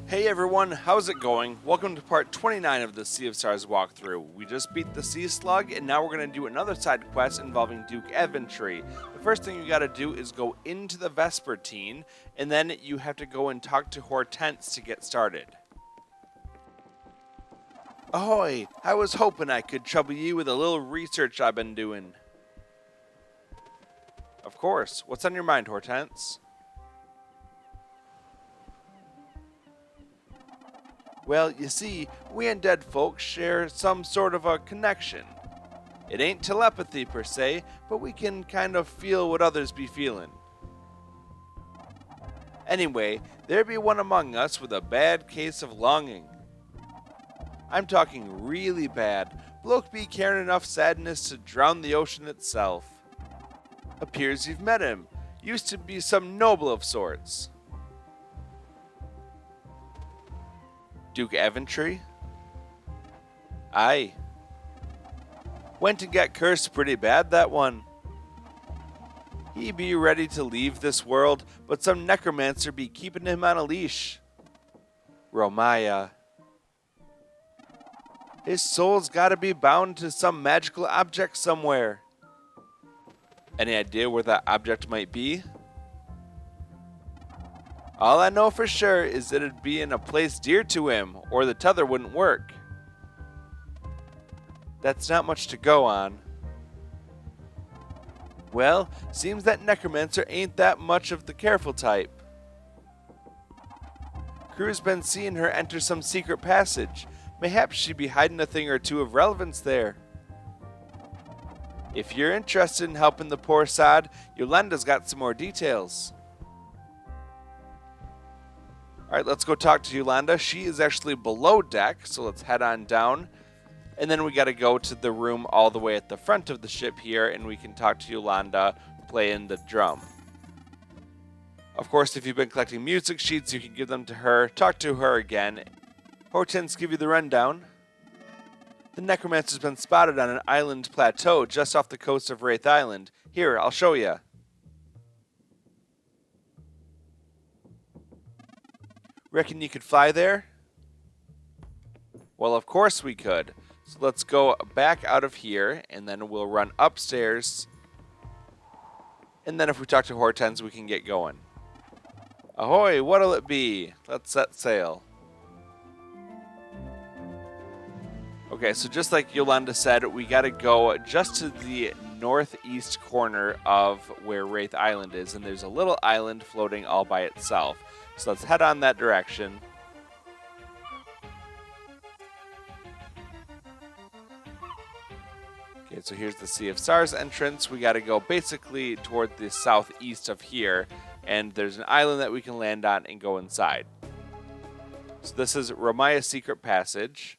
Hey everyone, how's it going? Welcome to part 29 of the Sea of Stars walkthrough. We just beat the Sea Slug, and now we're going to do another side quest involving Duke Aventry. The first thing you gotta do is go into the Vespertine, and then you have to go and talk to Hortense to get started. Ahoy! I was hoping I could trouble you with a little research I've been doing. Of course. What's on your mind, Hortense? Well, you see, we undead folks share some sort of a connection. It ain't telepathy per se, but we can kind of feel what others be feeling. Anyway, there be one among us with a bad case of longing. I'm talking really bad. Bloke be carrying enough sadness to drown the ocean itself. Appears you've met him. Used to be some noble of sorts. Duke Aventry? Aye. Went and got cursed pretty bad, that one. He be ready to leave this world, but some necromancer be keeping him on a leash. Romaya. His soul's gotta be bound to some magical object somewhere. Any idea where that object might be? All I know for sure is that it'd be in a place dear to him, or the tether wouldn't work. That's not much to go on. Well, seems that necromancer ain't that much of the careful type. Crew's been seeing her enter some secret passage. Mayhaps she be hiding a thing or two of relevance there. If you're interested in helping the poor sod, Yolanda's got some more details. Alright, let's go talk to Yolanda. She is actually below deck, so let's head on down. And then we gotta go to the room all the way at the front of the ship here, and we can talk to Yolanda playing the drum. Of course, if you've been collecting music sheets, you can give them to her, talk to her again. Hortense, give you the rundown. The necromancer's been spotted on an island plateau just off the coast of Wraith Island. Here, I'll show you. Reckon you could fly there? Well, of course we could. So let's go back out of here, and then we'll run upstairs. And then if we talk to Hortense, we can get going. Ahoy, what'll it be? Let's set sail. Okay, so just like Yolanda said, we gotta go just to the northeast corner of where Wraith Island is, and there's a little island floating all by itself. So let's head on that direction. Okay, so here's the Sea of Stars entrance. We got to go basically toward the southeast of here, and there's an island that we can land on and go inside. So this is Romaya's secret passage.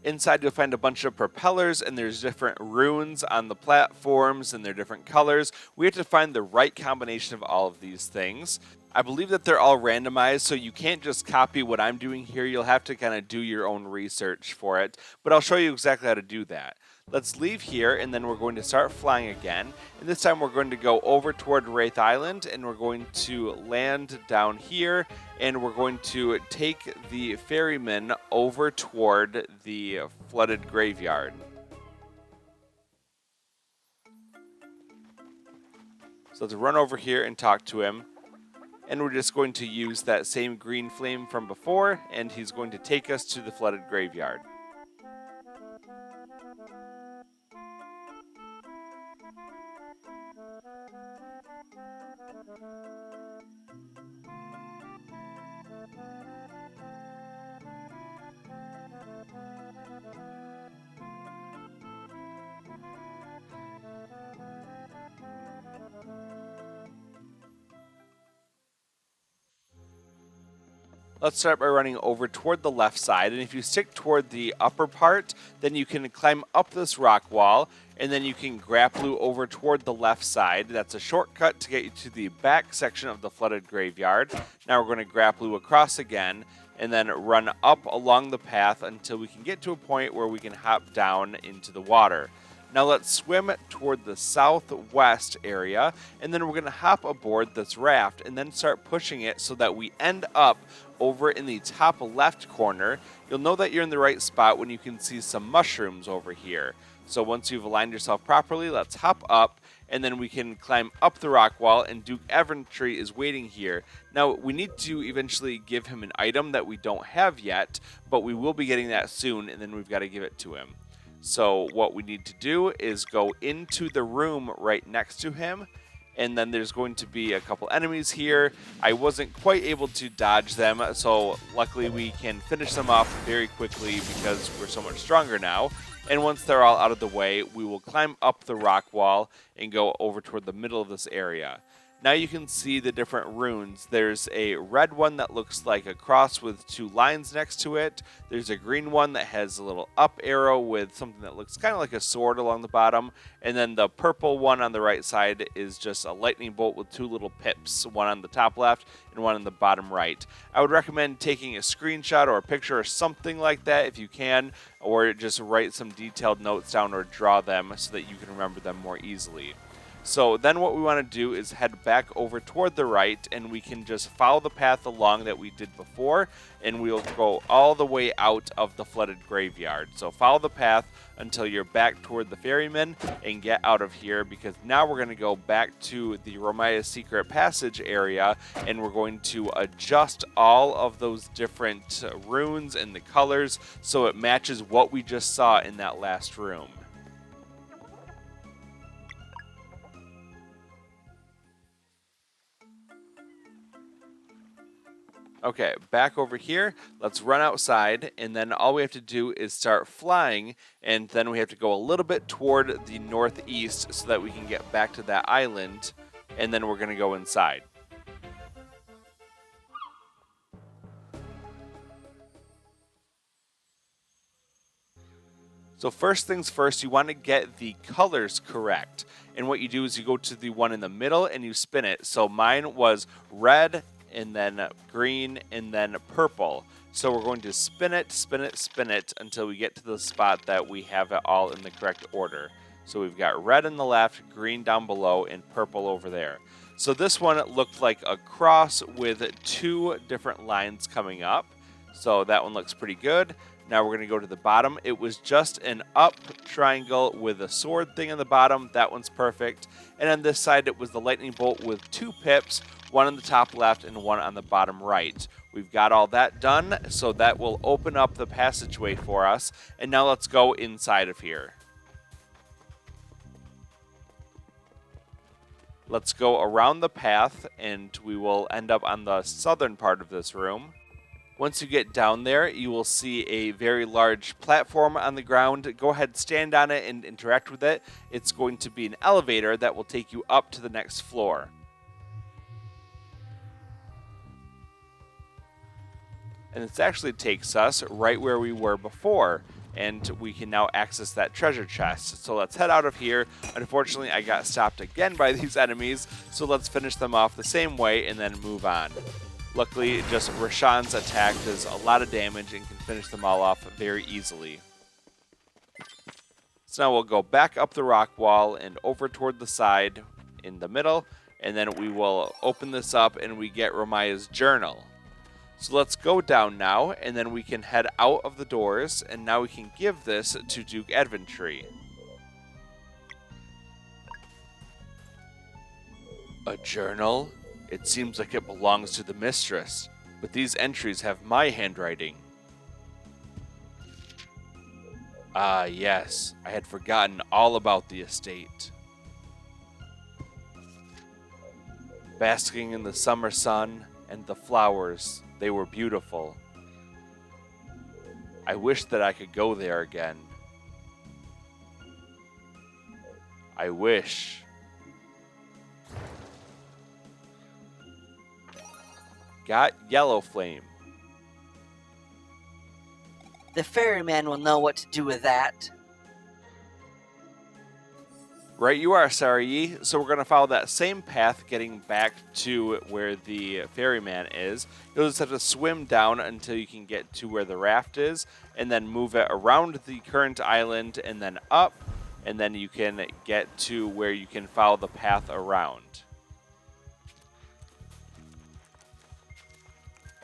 Inside you'll find a bunch of propellers, and there's different runes on the platforms, and they're different colors. We have to find the right combination of all of these things. I believe that they're all randomized, so you can't just copy what I'm doing here. You'll have to kind of do your own research for it, but I'll show you exactly how to do that. Let's leave here, and then we're going to start flying again. And this time we're going to go over toward Wraith Island, and we're going to land down here, and we're going to take the ferryman over toward the flooded graveyard. So let's run over here and talk to him. And we're just going to use that same green flame from before, and he's going to take us to the flooded graveyard. Let's start by running over toward the left side, and if you stick toward the upper part, then you can climb up this rock wall, and then you can grapple over toward the left side. That's a shortcut to get you to the back section of the flooded graveyard. Now we're going to grapple across again, and then run up along the path until we can get to a point where we can hop down into the water. Now let's swim toward the southwest area, and then we're going to hop aboard this raft and then start pushing it so that we end up over in the top left corner. You'll know that you're in the right spot when you can see some mushrooms over here. So once you've aligned yourself properly, let's hop up, and then we can climb up the rock wall, and Duke Aventry is waiting here. Now, we need to eventually give him an item that we don't have yet, but we will be getting that soon, and then we've got to give it to him. So what we need to do is go into the room right next to him, and then there's going to be a couple enemies here. I wasn't quite able to dodge them, so luckily we can finish them off very quickly because we're so much stronger now. And once they're all out of the way, we will climb up the rock wall and go over toward the middle of this area. Now you can see the different runes. There's a red one that looks like a cross with two lines next to it. There's a green one that has a little up arrow with something that looks kind of like a sword along the bottom. And then the purple one on the right side is just a lightning bolt with two little pips, one on the top left and one on the bottom right. I would recommend taking a screenshot or a picture or something like that if you can, or just write some detailed notes down or draw them so that you can remember them more easily. So then what we want to do is head back over toward the right, and we can just follow the path along that we did before, and we'll go all the way out of the flooded graveyard. So follow the path until you're back toward the ferryman and get out of here, because now we're going to go back to the Romaya secret passage area, and we're going to adjust all of those different runes and the colors so it matches what we just saw in that last room. Okay, back over here, let's run outside, and then all we have to do is start flying, and then we have to go a little bit toward the northeast so that we can get back to that island, and then we're going to go inside. So first things first, you want to get the colors correct, and what you do is you go to the one in the middle and you spin it. So mine was red, and then green, and then purple. So we're going to spin it, spin it, spin it until we get to the spot that we have it all in the correct order. So we've got red on the left, green down below, and purple over there. So this one looked like a cross with two different lines coming up. So that one looks pretty good. Now we're going to go to the bottom. It was just an up triangle with a sword thing on the bottom. That one's perfect. And on this side, it was the lightning bolt with two pips, one on the top left and one on the bottom right. We've got all that done, so that will open up the passageway for us. And now let's go inside of here. Let's go around the path, and we will end up on the southern part of this room. Once you get down there, you will see a very large platform on the ground. Go ahead, stand on it, and interact with it. It's going to be an elevator that will take you up to the next floor. And this actually takes us right where we were before, and we can now access that treasure chest. So let's head out of here. Unfortunately, I got stopped again by these enemies, so let's finish them off the same way and then move on. Luckily, just Rashawn's attack does a lot of damage and can finish them all off very easily. So now we'll go back up the rock wall and over toward the side in the middle, and then we will open this up and we get Romaya's journal. So let's go down now, and then we can head out of the doors, and now we can give this to Duke Aventry. A journal? It seems like it belongs to the mistress, but these entries have my handwriting. Ah, yes, I had forgotten all about the estate. Basking in the summer sun and the flowers, they were beautiful. I wish that I could go there again. I wish. Got yellow flame. The ferryman will know what to do with that. Right you are, Sarai. So we're going to follow that same path getting back to where the ferryman is. You'll just have to swim down until you can get to where the raft is, and then move it around the current island and then up. and then you can get to where you can follow the path around.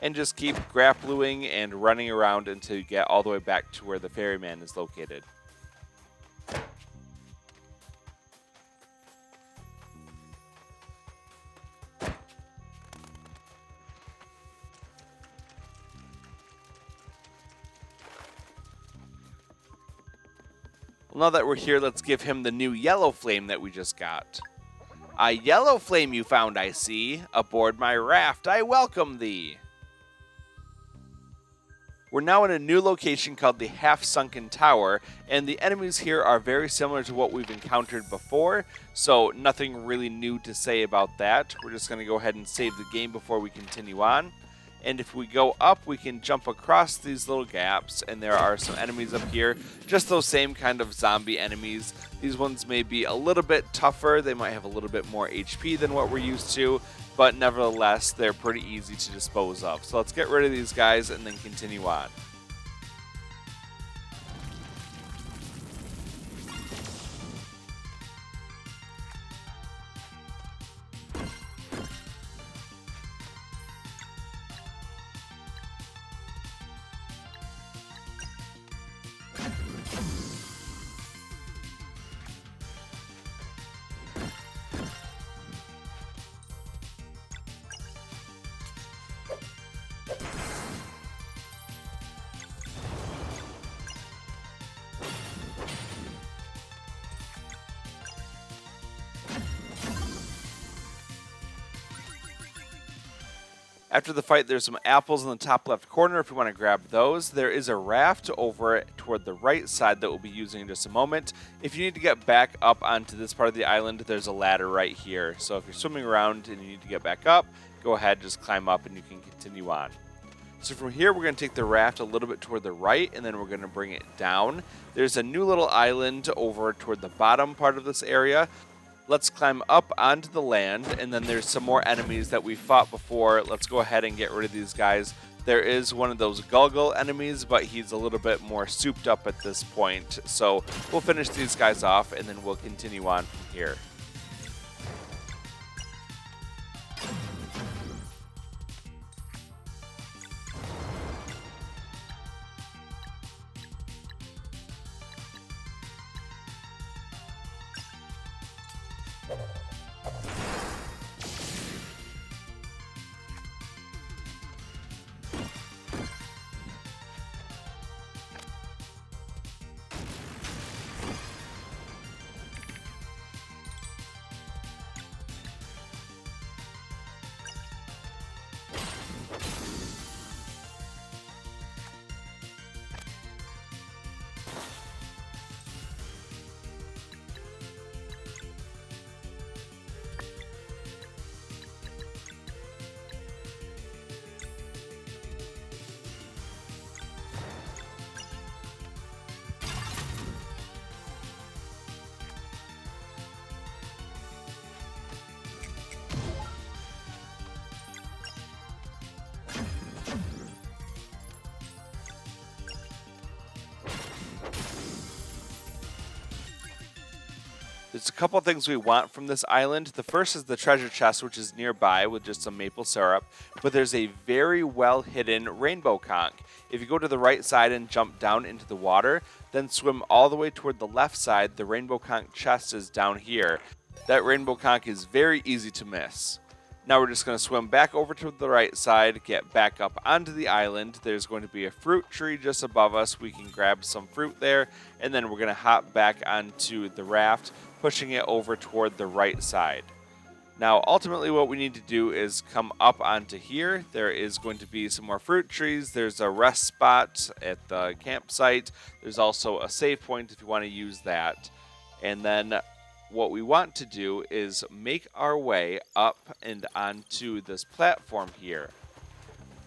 And just keep grappling and running around until you get all the way back to where the ferryman is located. Well, now that we're here, let's give him the new yellow flame that we just got. A yellow flame you found, I see. Aboard my raft, I welcome thee. We're now in a new location called the Half-Sunken Tower, and the enemies here are very similar to what we've encountered before, so nothing really new to say about that. We're just going to go ahead and save the game before we continue on. And if we go up, we can jump across these little gaps, and there are some enemies up here, just those same kind of zombie enemies. These ones may be a little bit tougher, they might have a little bit more HP than what we're used to, but nevertheless, they're pretty easy to dispose of. So let's get rid of these guys and then continue on. After the fight, there's some apples in the top left corner if you want to grab those. There is a raft over toward the right side that we'll be using in just a moment. If you need to get back up onto this part of the island, there's a ladder right here. So if you're swimming around and you need to get back up, go ahead, just climb up and you can continue on. So from here, we're going to take the raft a little bit toward the right, and then we're going to bring it down. There's a new little island over toward the bottom part of this area. Let's climb up onto the land, and then there's some more enemies that we fought before. Let's go ahead and get rid of these guys. There is one of those Gulgle enemies, but he's a little bit more souped up at this point. So we'll finish these guys off, and then we'll continue on from here. There's a couple of things we want from this island. The first is the treasure chest, which is nearby with just some maple syrup, but there's a very well hidden rainbow conch. If you go to the right side and jump down into the water, then swim all the way toward the left side, the rainbow conch chest is down here. That rainbow conch is very easy to miss. Now we're just going to swim back over to the right side, get back up onto the island. There's going to be a fruit tree just above us. We can grab some fruit there, and then we're going to hop back onto the raft, pushing it over toward the right side. Now, ultimately, what we need to do is come up onto here. There is going to be some more fruit trees. There's a rest spot at the campsite. There's also a save point if you want to use that. And then what we want to do is make our way up and onto this platform here.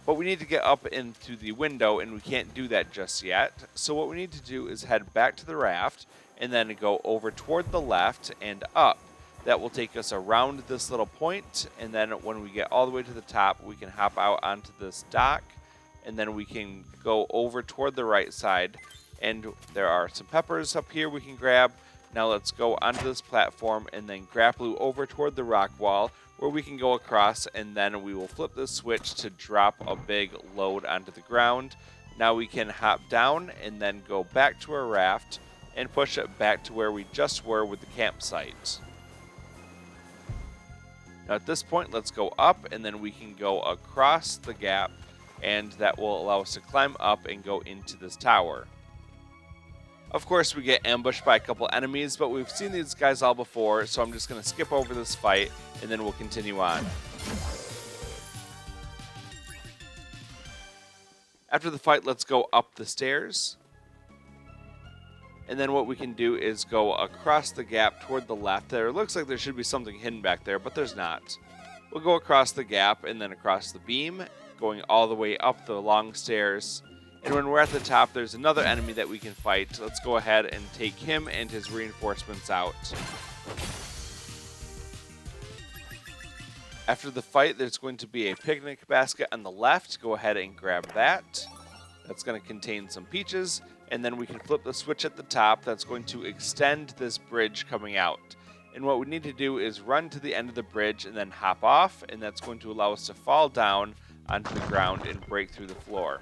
But we need to get up into the window, and we can't do that just yet. So what we need to do is head back to the raft, and then go over toward the left and up. That will take us around this little point, and then when we get all the way to the top, we can hop out onto this dock, and then we can go over toward the right side, and there are some peppers up here we can grab. Now let's go onto this platform and then grapple over toward the rock wall where we can go across, and then we will flip the switch to drop a big load onto the ground. Now we can hop down and then go back to our raft and push it back to where we just were with the campsite. Now at this point, let's go up, and then we can go across the gap, and that will allow us to climb up and go into this tower. Of course, we get ambushed by a couple enemies, but we've seen these guys all before, so I'm just going to skip over this fight, and then we'll continue on. After the fight, let's go up the stairs. And then what we can do is go across the gap toward the left. There looks like there should be something hidden back there, but there's not. We'll go across the gap and then across the beam, going all the way up the long stairs. And when we're at the top, there's another enemy that we can fight. Let's go ahead and take him and his reinforcements out. After the fight, there's going to be a picnic basket on the left. Go ahead and grab that. That's going to contain some peaches. And then we can flip the switch at the top. That's going to extend this bridge coming out. And what we need to do is run to the end of the bridge and then hop off. And that's going to allow us to fall down onto the ground and break through the floor.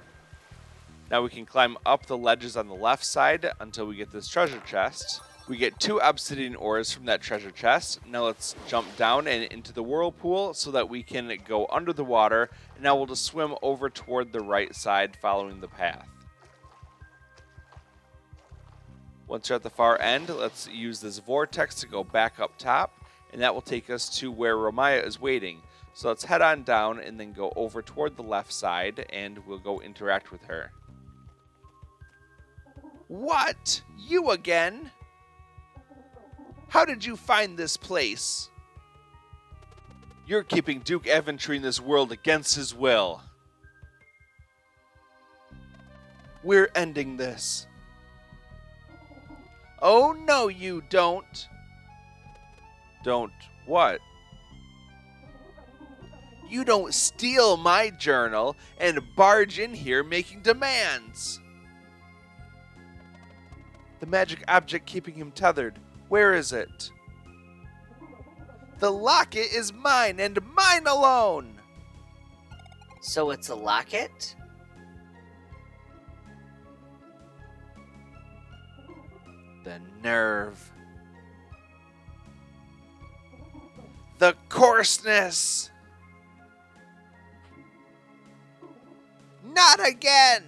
Now we can climb up the ledges on the left side until we get this treasure chest. We get 2 obsidian ores from that treasure chest. Now let's jump down and into the whirlpool so that we can go under the water. And now we'll just swim over toward the right side following the path. Once you're at the far end, let's use this vortex to go back up top, and that will take us to where Romaya is waiting. So let's head on down and then go over toward the left side, and we'll go interact with her. What? You again? How did you find this place? You're keeping Duke Aventry in this world against his will. We're ending this. Oh, no, you don't. Don't what? You don't steal my journal and barge in here making demands. The magic object keeping him tethered. Where is it? The locket is mine and mine alone. So it's a locket? The nerve. The coarseness. Not again.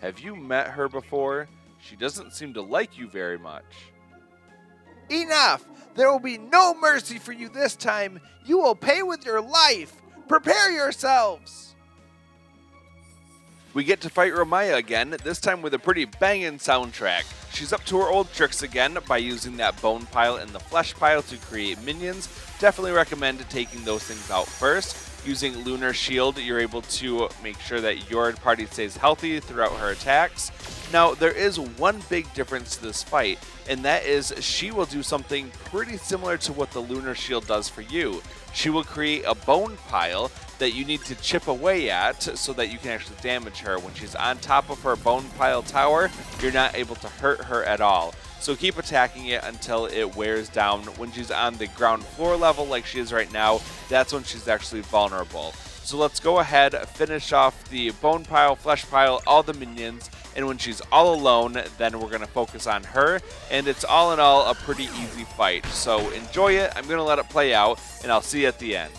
Have you met her before? She doesn't seem to like you very much. Enough! There will be no mercy for you this time. You will pay with your life. Prepare yourselves. We get to fight Romaya again, this time with a pretty banging soundtrack. She's up to her old tricks again by using that bone pile and the flesh pile to create minions. Definitely recommend taking those things out first. Using Lunar Shield, you're able to make sure that your party stays healthy throughout her attacks. Now, there is one big difference to this fight, and that is she will do something pretty similar to what the Lunar Shield does for you. She will create a bone pile that you need to chip away at so that you can actually damage her. When she's on top of her bone pile tower, you're not able to hurt her at all. So keep attacking it until it wears down. When she's on the ground floor level like she is right now, that's when she's actually vulnerable. So let's go ahead, finish off the bone pile, flesh pile, all the minions, and when she's all alone, then we're going to focus on her, and it's all in all a pretty easy fight. So enjoy it, I'm going to let it play out, and I'll see you at the end.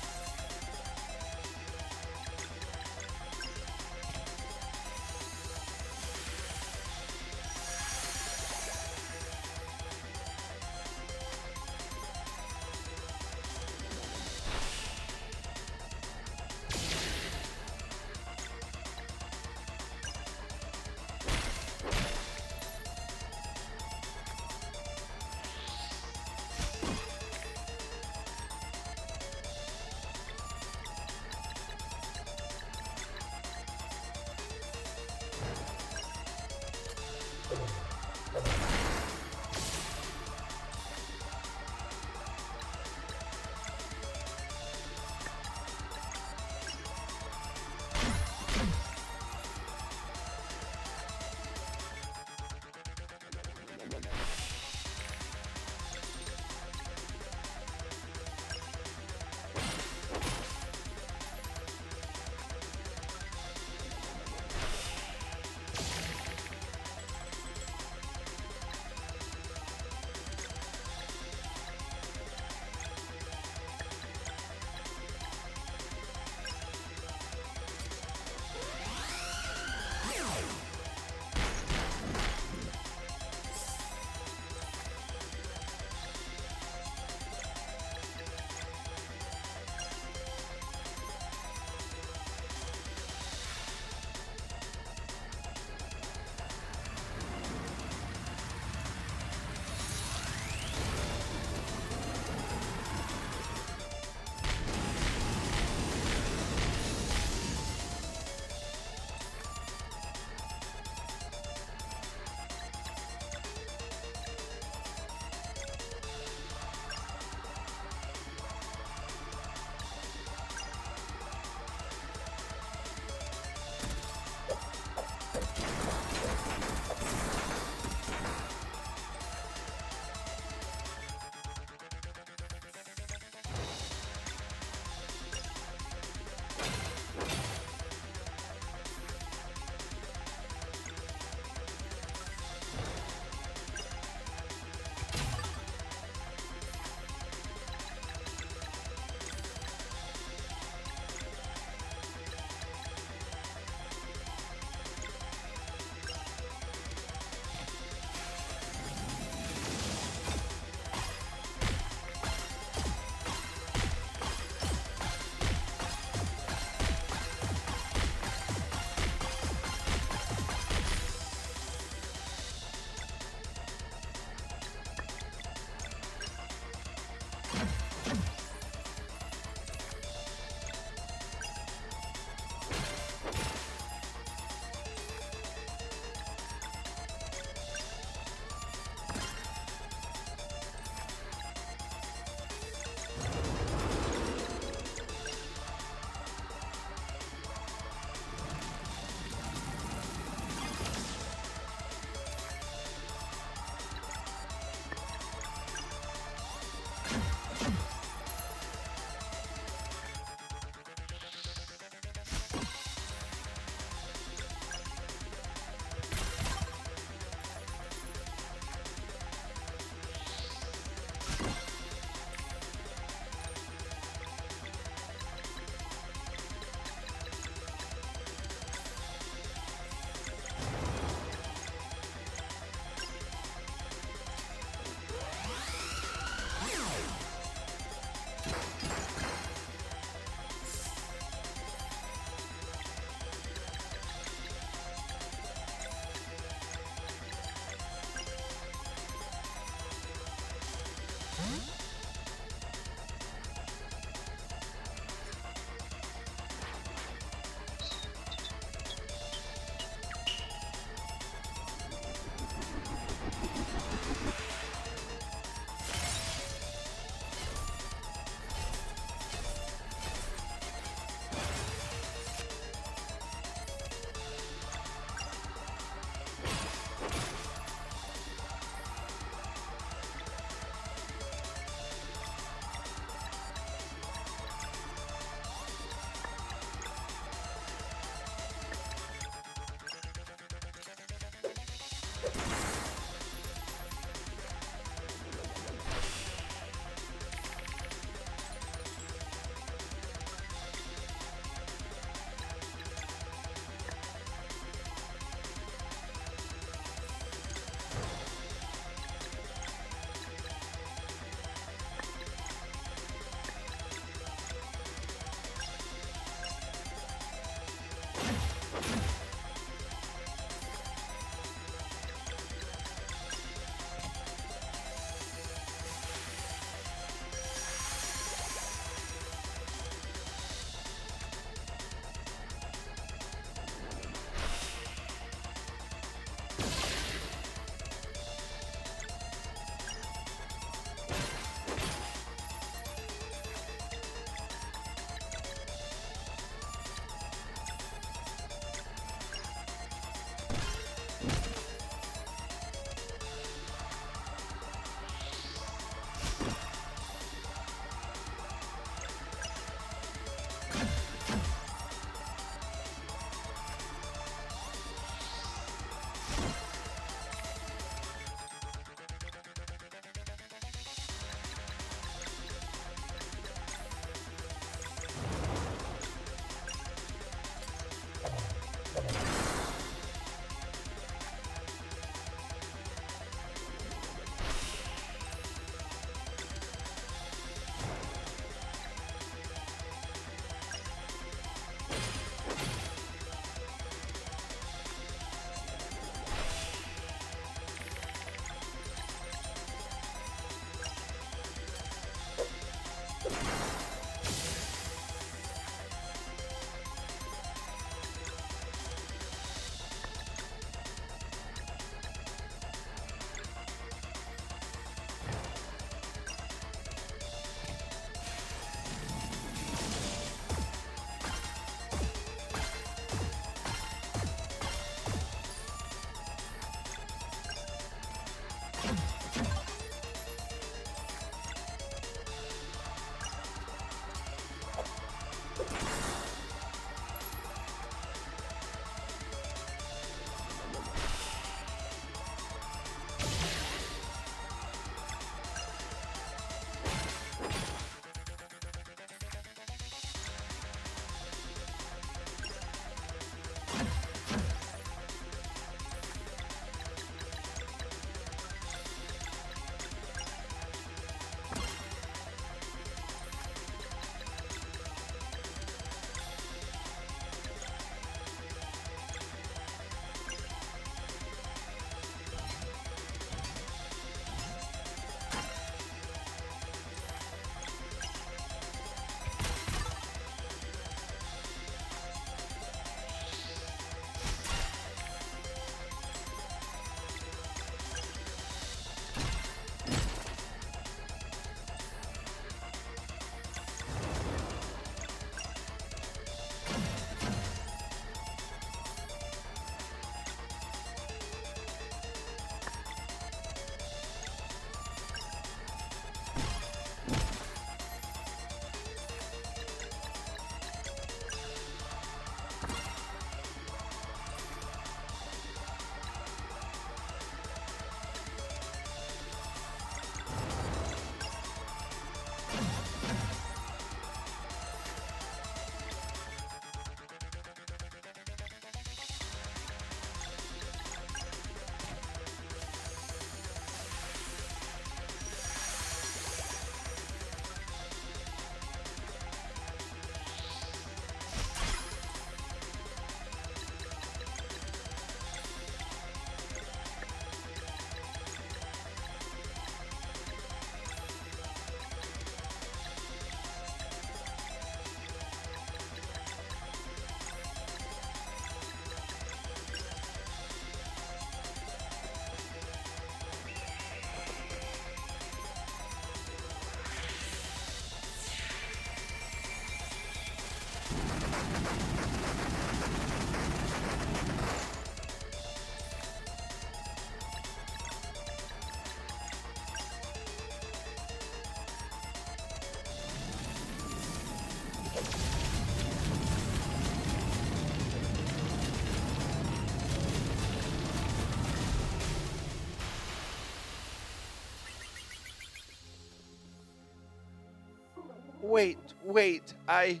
Wait, I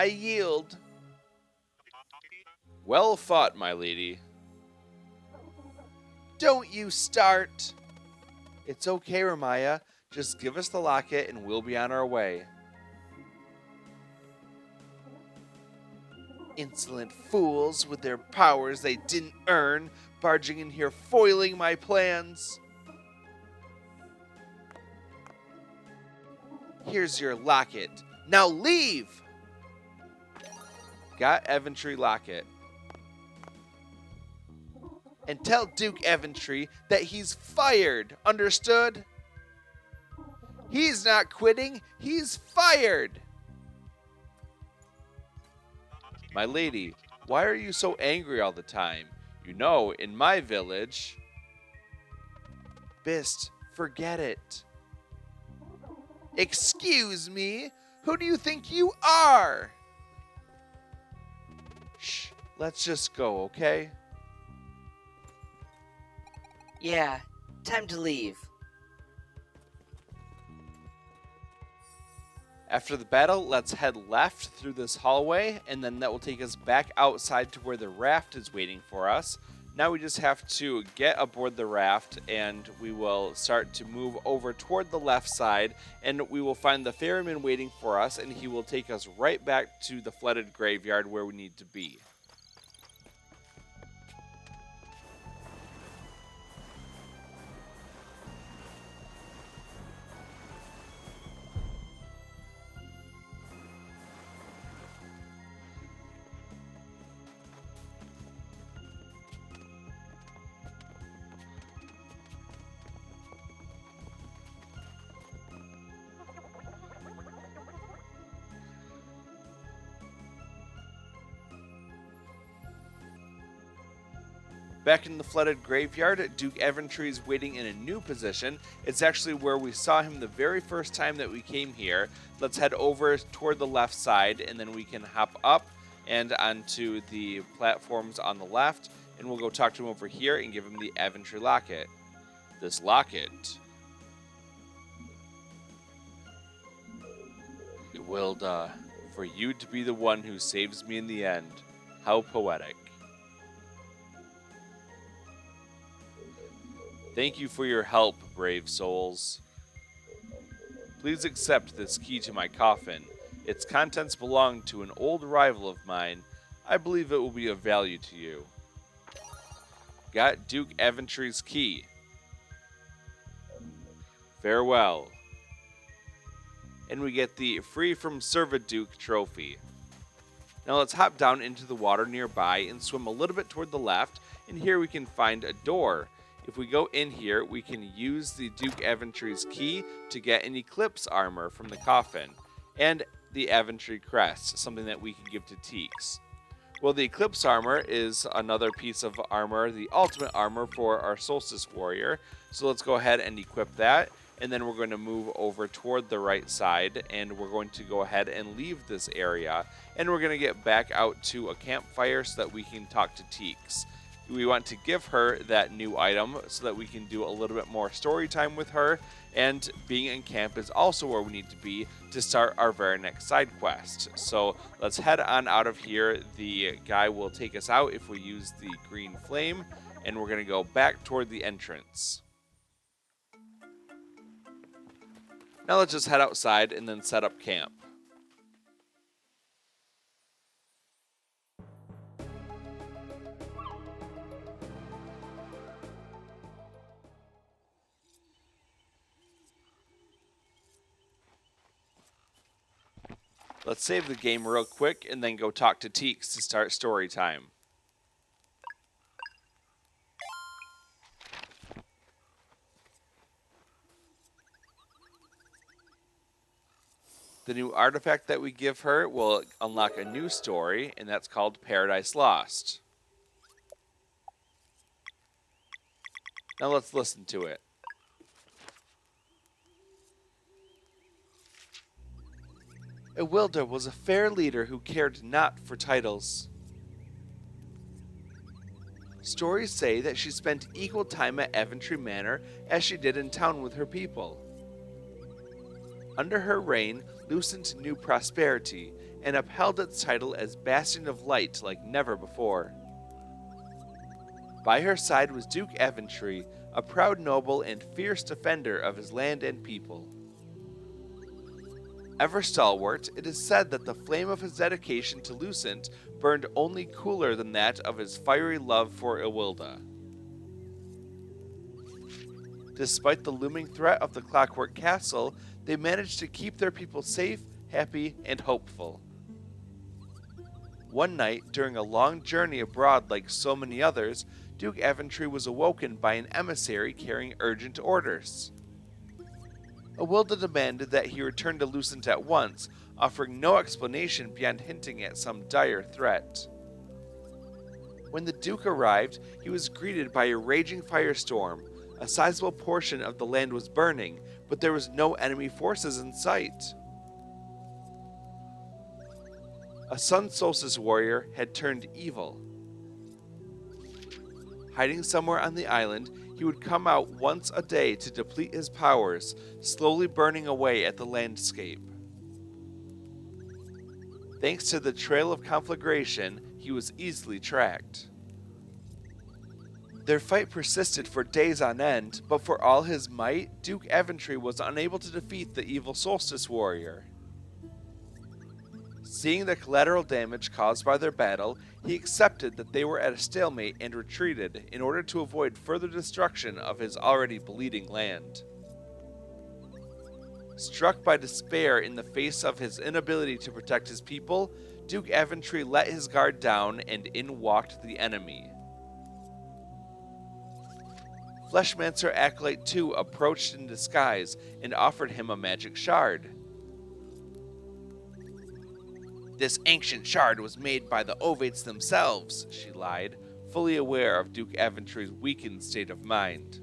yield. Well fought, my lady. Don't you start! It's okay, Romaya. Just give us the locket and we'll be on our way. Insolent fools with their powers they didn't earn, barging in here foiling my plans. Here's your locket. Now leave! Got Aventry locket. And tell Duke Aventry that he's fired. Understood? He's not quitting. He's fired. My lady, why are you so angry all the time? You know, in my village... Bist, forget it. Excuse me? Who do you think you are? Shh, let's just go, okay? Yeah, time to leave. After the battle, let's head left through this hallway, and then that will take us back outside to where the raft is waiting for us. Now we just have to get aboard the raft, and we will start to move over toward the left side, and we will find the ferryman waiting for us, and he will take us right back to the flooded graveyard where we need to be. Back in the flooded graveyard, Duke Aventry is waiting in a new position. It's actually where we saw him the very first time that we came here. Let's head over toward the left side, and then we can hop up and onto the platforms on the left, and we'll go talk to him over here and give him the Aventry locket. This locket. Wilda, for you to be the one who saves me in the end. How poetic. Thank you for your help, brave souls. Please accept this key to my coffin. Its contents belong to an old rival of mine. I believe it will be of value to you. Got Duke Aventry's key. Farewell. And we get the Free from Serviduke trophy. Now let's hop down into the water nearby and swim a little bit toward the left, and here we can find a door. If we go in here, we can use the Duke Aventry's key to get an Eclipse armor from the coffin, and the Aventry crest, something that we can give to Teeks. Well, the Eclipse armor is another piece of armor, the ultimate armor for our Solstice Warrior, so let's go ahead and equip that, and then we're going to move over toward the right side, and we're going to go ahead and leave this area, and we're going to get back out to a campfire so that we can talk to Teeks. We want to give her that new item so that we can do a little bit more story time with her, and being in camp is also where we need to be to start our very next side quest. So let's head on out of here. The guy will take us out if we use the green flame, and we're going to go back toward the entrance. Now let's just head outside and then set up camp. Let's save the game real quick and then go talk to Teeks to start story time. The new artifact that we give her will unlock a new story, and that's called Paradise Lost. Now let's listen to it. Ewilda was a fair leader who cared not for titles. Stories say that she spent equal time at Aventry Manor as she did in town with her people. Under her reign, Lucent knew prosperity and upheld its title as Bastion of Light like never before. By her side was Duke Aventry, a proud noble and fierce defender of his land and people. Ever stalwart, it is said that the flame of his dedication to Lucent burned only cooler than that of his fiery love for Ewilda. Despite the looming threat of the Clockwork Castle, they managed to keep their people safe, happy, and hopeful. One night, during a long journey abroad like so many others, Duke Aventry was awoken by an emissary carrying urgent orders. Ewilda demanded that he return to Lucent at once, offering no explanation beyond hinting at some dire threat. When the Duke arrived, he was greeted by a raging firestorm. A sizable portion of the land was burning, but there was no enemy forces in sight. A sun solstice warrior had turned evil. Hiding somewhere on the island, he would come out once a day to deplete his powers, slowly burning away at the landscape. Thanks to the trail of conflagration, he was easily tracked. Their fight persisted for days on end, but for all his might, Duke Aventry was unable to defeat the evil solstice warrior. Seeing the collateral damage caused by their battle, he accepted that they were at a stalemate and retreated in order to avoid further destruction of his already bleeding land. Struck by despair in the face of his inability to protect his people, Duke Aventry let his guard down and in walked the enemy. Fleshmancer Acolyte II approached in disguise and offered him a magic shard. "This ancient shard was made by the Ovates themselves," she lied, fully aware of Duke Aventry's weakened state of mind.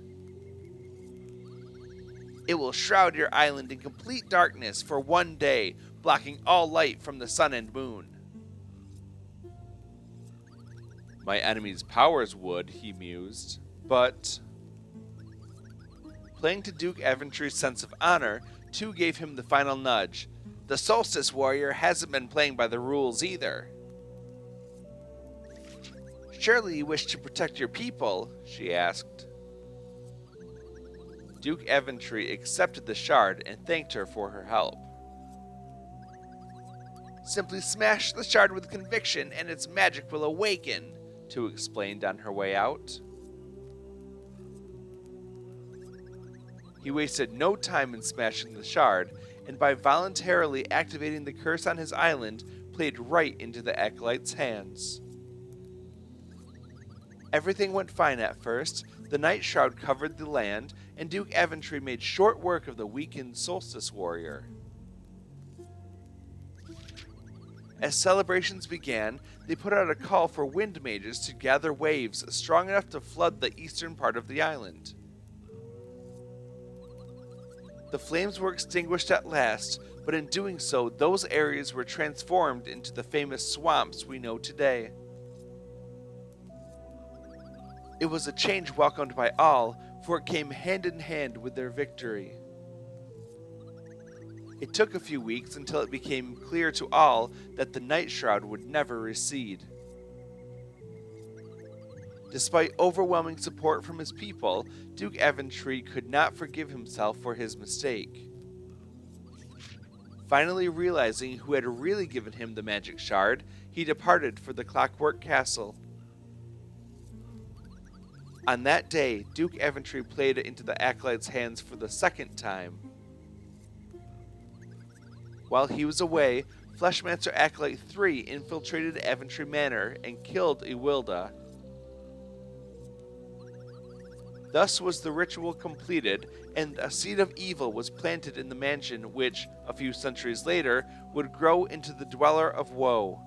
"It will shroud your island in complete darkness for one day, blocking all light from the sun and moon." "My enemy's powers would," he mused, but... Playing to Duke Aventry's sense of honor, Tu gave him the final nudge. "The Solstice Warrior hasn't been playing by the rules either." "Surely you wish to protect your people?" she asked. Duke Aventry accepted the shard and thanked her for her help. "Simply smash the shard with conviction and its magic will awaken," Tu explained on her way out. He wasted no time in smashing the shard, and by voluntarily activating the curse on his island, played right into the Acolyte's hands. Everything went fine at first. The night shroud covered the land, and Duke Aventry made short work of the weakened Solstice Warrior. As celebrations began, they put out a call for wind mages to gather waves strong enough to flood the eastern part of the island. The flames were extinguished at last, but in doing so, those areas were transformed into the famous swamps we know today. It was a change welcomed by all, for it came hand in hand with their victory. It took a few weeks until it became clear to all that the Night Shroud would never recede. Despite overwhelming support from his people, Duke Aventry could not forgive himself for his mistake. Finally realizing who had really given him the magic shard, he departed for the Clockwork Castle. On that day, Duke Aventry played it into the Acolyte's hands for the second time. While he was away, Fleshmancer Acolyte III infiltrated Aventry Manor and killed Ewilda. Thus was the ritual completed, and a seed of evil was planted in the mansion which, a few centuries later, would grow into the Dweller of Woe.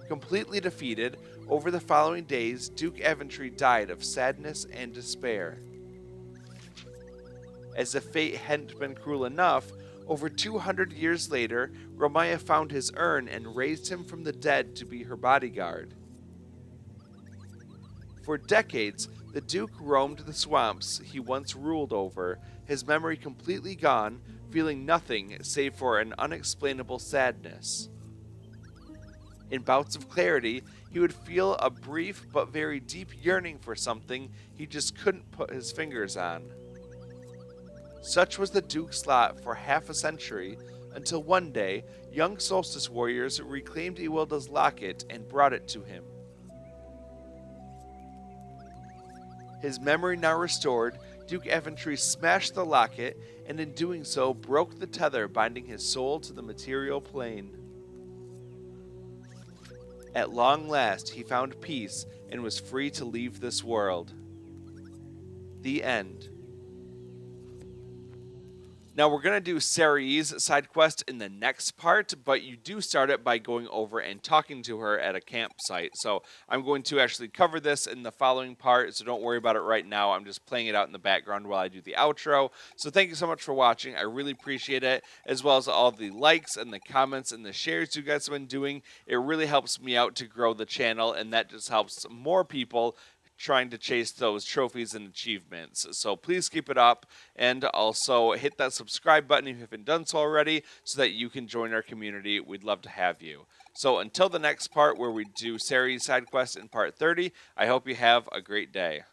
Completely defeated, over the following days, Duke Aventry died of sadness and despair. As if fate hadn't been cruel enough, over 200 years later, Romaya found his urn and raised him from the dead to be her bodyguard. For decades, the Duke roamed the swamps he once ruled over, his memory completely gone, feeling nothing save for an unexplainable sadness. In bouts of clarity, he would feel a brief but very deep yearning for something he just couldn't put his fingers on. Such was the Duke's lot for half a century, until one day, young solstice warriors reclaimed Ewilda's locket and brought it to him. His memory now restored, Duke Aventry smashed the locket, and in doing so broke the tether binding his soul to the material plane. At long last, he found peace and was free to leave this world. The end. Now we're going to do Sary's side quest in the next part, but you do start it by going over and talking to her at a campsite. So I'm going to actually cover this in the following part, so don't worry about it right now. I'm just playing it out in the background while I do the outro. So thank you so much for watching. I really appreciate it, as well as all the likes and the comments and the shares you guys have been doing. It really helps me out to grow the channel, and that just helps more people trying to chase those trophies and achievements. So please keep it up, and also hit that subscribe button if you haven't done so already so that you can join our community. We'd love to have you. So until the next part where we do Sary's side quest in part 30, I hope you have a great day.